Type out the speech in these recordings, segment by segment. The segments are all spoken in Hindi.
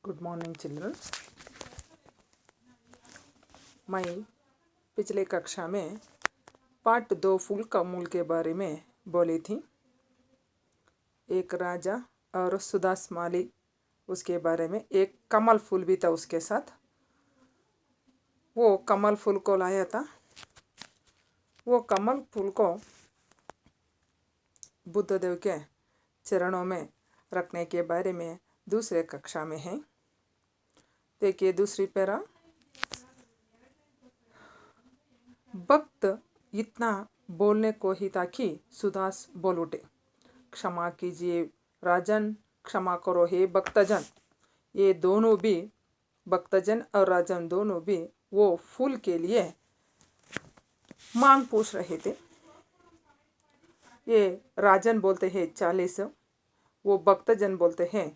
Good morning children. मैं पिछले कक्षा में पार्ट 2 फूल का मूल के बारे में बोली थी। एक राजा और सुदास माली, उसके बारे में एक कमल फूल भी था उसके साथ। वो कमल फूल को लाया था। वो कमल फूल को बुद्ध देव के चरणों में रखने के बारे में दूसरे कक्षा में है। देखिए दूसरी पैरा। भक्त इतना बोलने को ही था कि सुदास बोल उठे, क्षमा कीजिए राजन, क्षमा करो हे भक्तजन। ये दोनों भी, भक्तजन और राजन दोनों भी, वो फूल के लिए मांग पूछ रहे थे। ये राजन बोलते हैं 40, वो भक्तजन बोलते हैं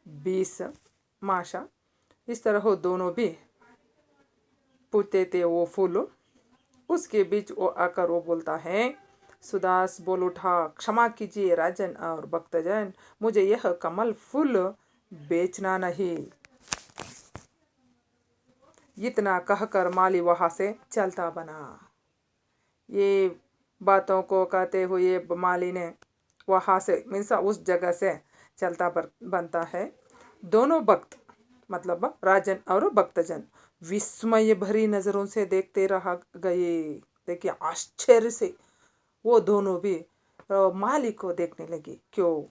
20 माशा। इस तरह वो दोनों भी पूछते थे वो फूल। उसके बीच वो आकर वो बोलता है, सुदास बोल उठा, क्षमा कीजिए राजन और भक्तजन, मुझे यह कमल फूल बेचना नहीं। इतना कहकर माली वहां से चलता बना। ये बातों को कहते हुए माली ने वहां से मीन्स उस जगह से चलता बनता है। दोनों भक्त मतलब राजन और भक्तजन विस्मय भरी नजरों से देखते रह गए। देखिए आश्चर्य से वो दोनों भी माली को देखने लगे। क्यों?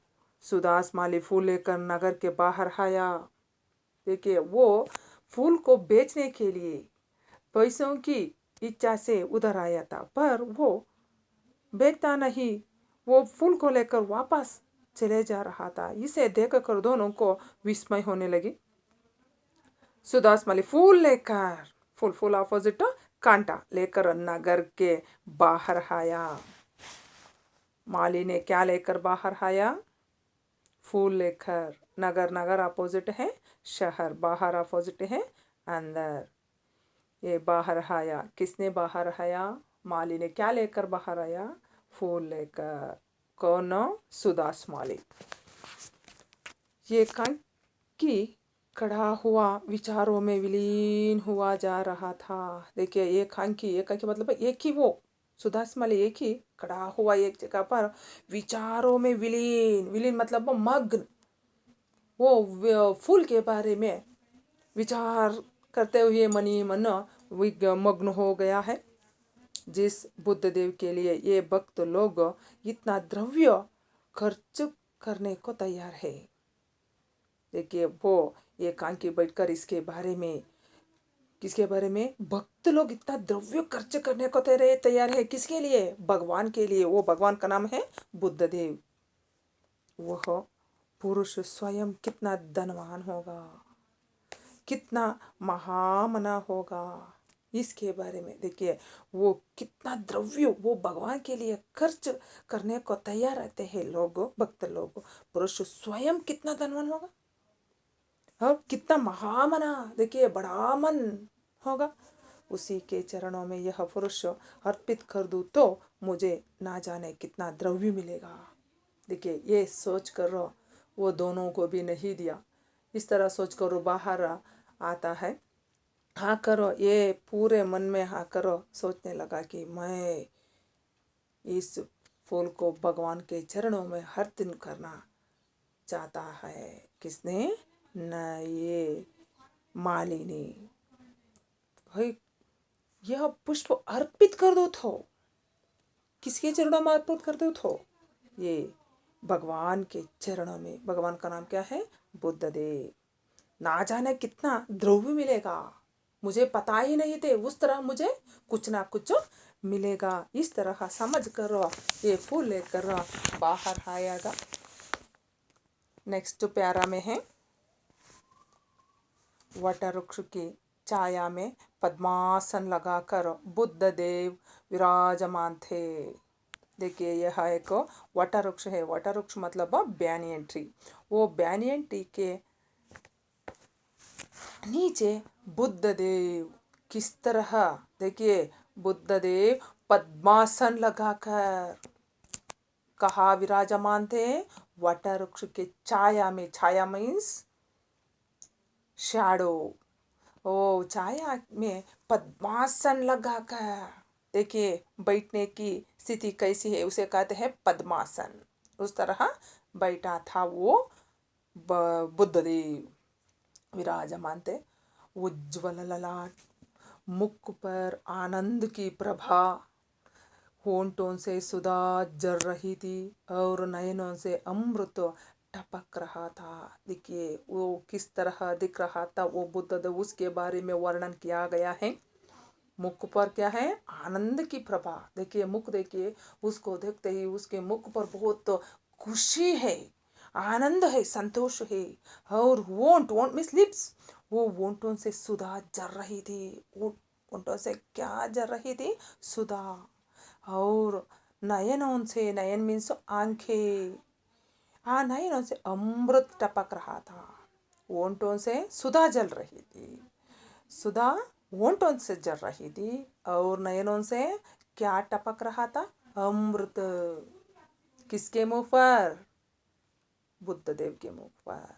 सुदास माली फूल लेकर नगर के बाहर आया। देखिए वो फूल को बेचने के लिए पैसों की इच्छा से उधर आया था, पर वो बेचता नहीं, वो फूल को लेकर वापस चले जा रहा था। इसे देखकर दोनों को विस्मय होने लगी। सुदास माली फूल लेकर, फूल अपोजिट कांटा लेकर नगर के बाहर आया। माली ने क्या लेकर बाहर आया? फूल लेकर। नगर अपोजिट है शहर, बाहर अपोजिट है अंदर। ये बाहर आया। किसने बाहर आया? माली ने क्या लेकर बाहर आया? फूल लेकर। कौन? सुदास माली। ये कि खड़ा हुआ विचारों में विलीन हुआ जा रहा था। देखिए एक मतलब एक ही वो सुदास माली एक ही खड़ा हुआ एक जगह पर विचारों में विलीन मतलब मग्न। वो फूल के बारे में विचार करते हुए मनी मन मग्न हो गया है। जिस बुद्ध देव के लिए ये भक्त लोग इतना द्रव्य खर्च करने को तैयार है। देखिए वो एकांकी बैठकर इसके बारे में, किसके बारे में? भक्त लोग इतना द्रव्य खर्च करने को तैयार है। किसके लिए? भगवान के लिए। वो भगवान का नाम है बुद्ध देव। वह पुरुष स्वयं कितना धनवान होगा, कितना महामना होगा, इसके बारे में देखिए वो कितना द्रव्य वो भगवान के लिए खर्च करने को तैयार रहते हैं लोग, भक्त लोग। पुरुष स्वयं कितना धनवान होगा और कितना महामना, देखिए बड़ा मन होगा। उसी के चरणों में यह पुरुष अर्पित कर दूं तो मुझे ना जाने कितना द्रव्य मिलेगा। देखिए ये सोच कर वो दोनों को भी नहीं दिया। इस तरह सोच कर बाहर आता है। हाँ करो, ये पूरे मन में हाँ करो सोचने लगा कि मैं इस फूल को भगवान के चरणों में हर दिन करना चाहता है। किसने? न ये मालिनी। भाई यह पुष्प अर्पित कर दो तो किसके चरणों में अर्पित कर दो तो ये भगवान के चरणों में। भगवान का नाम क्या है? बुद्ध देव। ना जाने कितना द्रव्य मिलेगा, मुझे पता ही नहीं थे, उस तरह मुझे कुछ ना कुछ मिलेगा। इस तरह समझ कर ये फूल लेकर बाहर आएगा। नेक्स्ट प्यारा में है, वटवृक्ष की छाया में पद्मासन लगाकर बुद्ध देव विराजमान थे। देखिए यह एक वटवृक्ष है। वटवृक्ष मतलब बैनियन ट्री। वो बैनियन ट्री के नीचे बुद्ध देव किस तरह, देखिए बुद्ध देव पद्मासन लगाकर कहाँ विराजमान थे? वटवृक्ष के छाया में। छाया मीन्स शैडो, ओ छाया में पद्मासन लगाकर, देखिए बैठने की स्थिति कैसी है उसे कहते हैं पद्मासन। उस तरह बैठा था वो बुद्धदेव विराजमान थे। उज्ज्वल ललाट, मुख पर आनंद की प्रभा, होंठों से सुधा जर रही थी और नयनों से अमृत टपक रहा था। देखिए वो किस तरह दिख रहा था वो बुद्धदेव, उसके बारे में वर्णन किया गया है। मुख पर क्या है? आनंद की प्रभा। देखिए मुख, देखिए उसको देखते ही उसके मुख पर बहुत खुशी है, आनंद है, संतोष है। और वोंट वोंट मीन्स लिप्स, वो वोंटों से सुधा जर रही थी। वोंटों से क्या जर रही थी? सुधा। और नयनों से, नयन मीन्स आंखें, हाँ नयनों से अमृत टपक रहा था। वोंटों से सुधा जल रही थी, सुधा वोंटों से जल रही थी और नयनों से क्या टपक रहा था? अमृत। किसके मुंह पर? बुद्धदेव के मुंह पर।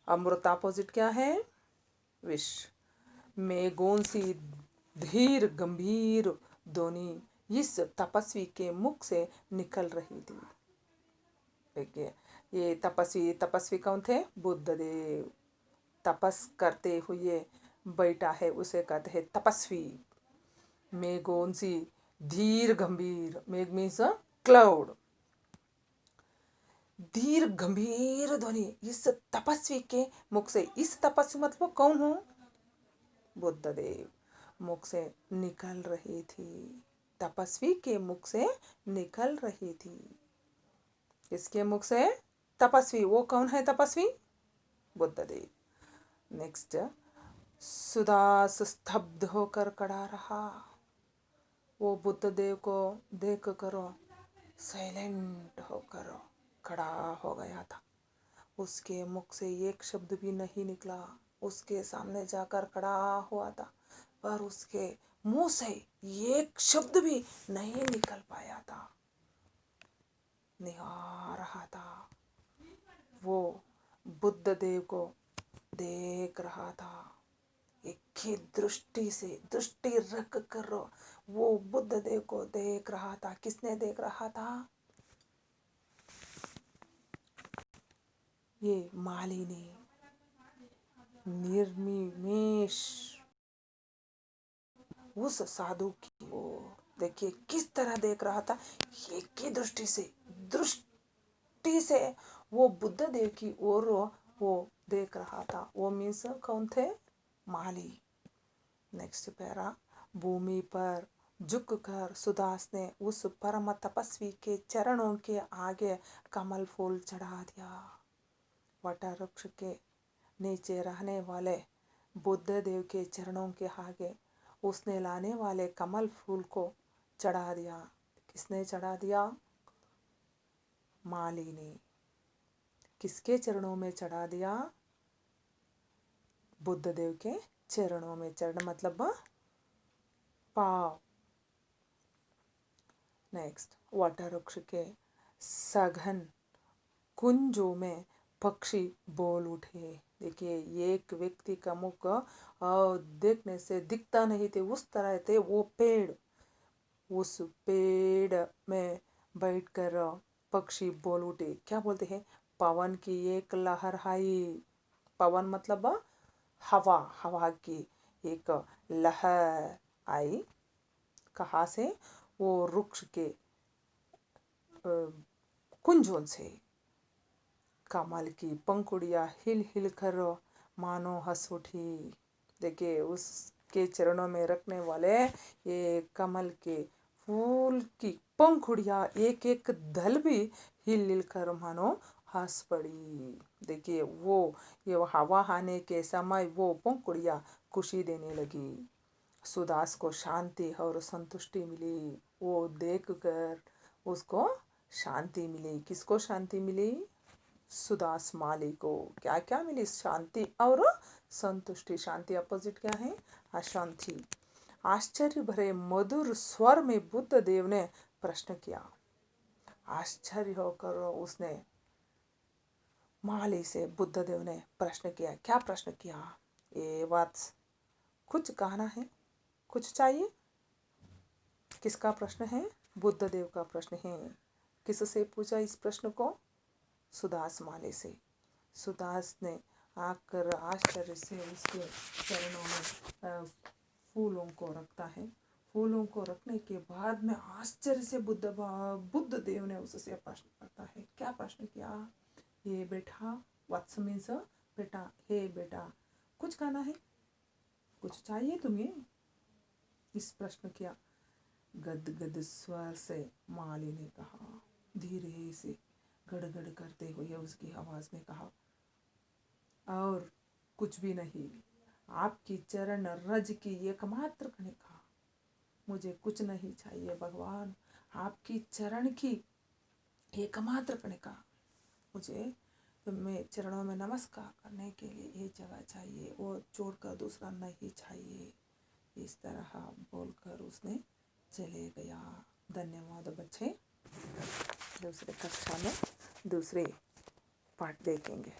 अमृत अपोजिट क्या है? विष। मेघों सी धीर गंभीर ध्वनि इस तपस्वी के मुख से निकल रही थी। देखिए ये तपस्वी, तपस्वी कौन थे? बुद्धदेव। तपस करते हुए बैठा है उसे कहते हैं तपस्वी। मेघों सी धीर गंभीर, मेघ मीन्स क्लाउड, धीर गंभीर ध्वनि इस तपस्वी के मुख से, इस तपस्वी मतलब कौन हो? बुद्धदेव, मुख से निकल रही थी। तपस्वी के मुख से निकल रही थी। इसके मुख से? तपस्वी। वो कौन है तपस्वी? बुद्धदेव। नेक्स्ट, सुदास स्तब्ध होकर खड़ा रहा। वो बुद्धदेव को देख कर साइलेंट होकर खड़ा हो गया था। उसके मुख से एक शब्द भी नहीं निकला। उसके सामने जाकर खड़ा हुआ था पर उसके मुंह से एक शब्द भी नहीं निकल पाया था। निहार रहा था, वो बुद्धदेव को देख रहा था। एक ही दृष्टि से, दृष्टि रख कर वो बुद्धदेव को देख रहा था। किसने देख रहा था? ये मालिनी, निर्निमेष उस साधु की ओर। देखिए किस तरह देख रहा था, एक ही दृष्टि से, दृष्टि से वो बुद्धदेव की ओर वो देख रहा था। वो मीन्स कौन थे? माली। नेक्स्ट पैरा, भूमि पर झुककर सुदास ने उस परम तपस्वी के चरणों के आगे कमल फूल चढ़ा दिया। वटवृक्ष के नीचे रहने वाले बुद्ध देव के चरणों के आगे उसने लाने वाले कमल फूल को चढ़ा दिया। किसने चढ़ा दिया? माली ने। किसके चरणों में चढ़ा दिया? बुद्ध देव के चरणों में। चरण मतलब पाव। नेक्स्ट, वटवृक्ष के सघन कुंजों में पक्षी बोल उठे। देखिए एक व्यक्ति का मुख देखने से दिखता नहीं थे, उस तरह थे वो पेड़। उस पेड़ में बैठकर पक्षी बोल उठे। क्या बोलते हैं? पवन की एक लहर आई। पवन मतलब हवा, हवा की एक लहर आई। कहाँ से? वो वृक्ष के कुंजों से। कमल की पंखुड़ियाँ हिल हिल कर मानो हंस उठी। देखिए उसके चरणों में रखने वाले ये कमल के फूल की पंखुड़ियाँ एक एक दल भी हिल हिल कर मानो हंस पड़ी। देखिए वो ये हवा आने के समय वो पंखुड़ियाँ खुशी देने लगी। सुदास को शांति और संतुष्टि मिली। वो देख कर उसको शांति मिली। किसको शांति मिली? सुदास माली को। क्या क्या मिली? शांति और संतुष्टि। शांति अपोजिट क्या है? अशांति। आश्चर्य भरे मधुर स्वर में बुद्ध देव ने प्रश्न किया। आश्चर्य होकर उसने माली से बुद्धदेव ने प्रश्न किया। क्या प्रश्न किया? ये वत्स, कुछ कहना है, कुछ चाहिए? किसका प्रश्न है? बुद्धदेव का प्रश्न है। किससे पूछा इस प्रश्न को? सुदास माली से। सुदास ने आकर आश्चर्य से उसके चरणों में फूलों को रखता है। फूलों को रखने के बाद में आश्चर्य से बुद्धदेव ने उससे प्रश्न करता है। क्या प्रश्न किया? ये बेटा, वत्स मीन्स बेटा, हे बेटा, कुछ कहना है, कुछ चाहिए तुम्हें? इस प्रश्न किया। गदगद स्वर से माली ने कहा, धीरे से गड़गड़ करते हुए उसकी आवाज में कहा, और कुछ भी नहीं, आपकी चरण रज की एकमात्र कणिका, मुझे कुछ नहीं चाहिए भगवान, आपकी चरण की एकमात्र कणिका, मुझे तुम्हें चरणों में नमस्कार करने के लिए ये जगह चाहिए, वो छोड़कर दूसरा नहीं चाहिए। इस तरह बोलकर उसने चले गया। धन्यवाद बच्चे। दूसरे कक्षा में दूसरे पाठ देखेंगे।